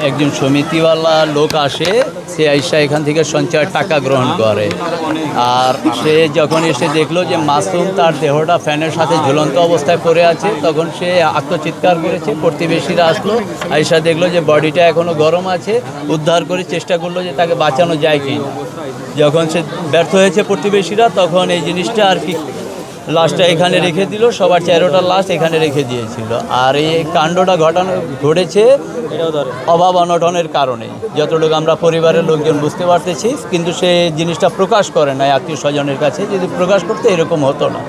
একজন সমিতিওয়ালা লোক আসে, সে আইসা এখান থেকে সঞ্চয়ের টাকা গ্রহণ করে। আর সে যখন এসে দেখলো যে মাসুম তার দেহটা ফ্যানের সাথে ঝুলন্ত অবস্থায় পড়ে আছে, তখন সে আত্মচিৎকার করেছে। প্রতিবেশীরা আসলো, আইসা দেখলো যে বডিটা এখনও গরম আছে, উদ্ধার করে চেষ্টা করলো যে তাকে বাঁচানো যায় কি না। যখন সে ব্যর্থ হয়েছে প্রতিবেশীরা, তখন এই জিনিসটা আর কি লাশটা এখানে রেখে দিল, সবার 13টা লাশ এখানে রেখে দিয়েছিল। আর এই কাণ্ডটা ঘটেছে অভাব অনটনের কারণে, যতটুকু আমরা পরিবারের লোকজন বুঝতে পারতেছি। কিন্তু সে জিনিসটা প্রকাশ করে না আত্মীয় স্বজনের কাছে, যদি প্রকাশ করতে এরকম হতো না।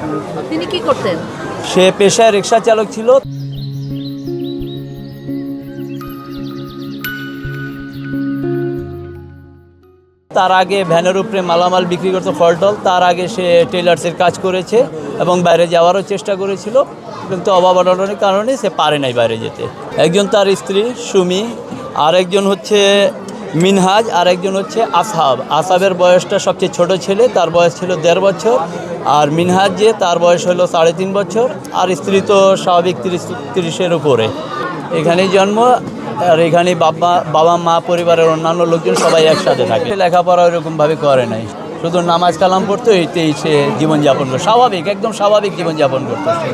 তিনি কি করতেন? সে পেশায় রিক্সা চালক ছিল। তার আগে ভ্যানের উপরে মালামাল বিক্রি করতো, ফলটল। তার আগে সে টেলার্সের কাজ করেছে এবং বাইরে যাওয়ারও চেষ্টা করেছিল, কিন্তু অভাব অনটনের কারণে সে পারে নাই বাইরে যেতে। একজন তার স্ত্রী সুমি, আর একজন হচ্ছে মিনহাজ, আর একজন হচ্ছে আসহাব। আসহাবের বয়সটা সবচেয়ে ছোট ছেলে, তার বয়স ছিল 1.5 বছর। আর মিনহাজ যে, তার বয়স হলো 3.5 বছর। আর স্ত্রী তো স্বাভাবিক 30-30-এর উপরে। এখানেই জন্ম, আর এখানে বাবা মা পরিবারের অন্যান্য লোকজন সবাই একসাথে থাকে। লেখাপড়া ওইরকমভাবে করে নাই, শুধু নামাজ কালাম পড়তো, এইতেই সে জীবনযাপন করতো। স্বাভাবিক, একদম স্বাভাবিক জীবনযাপন করতো সে।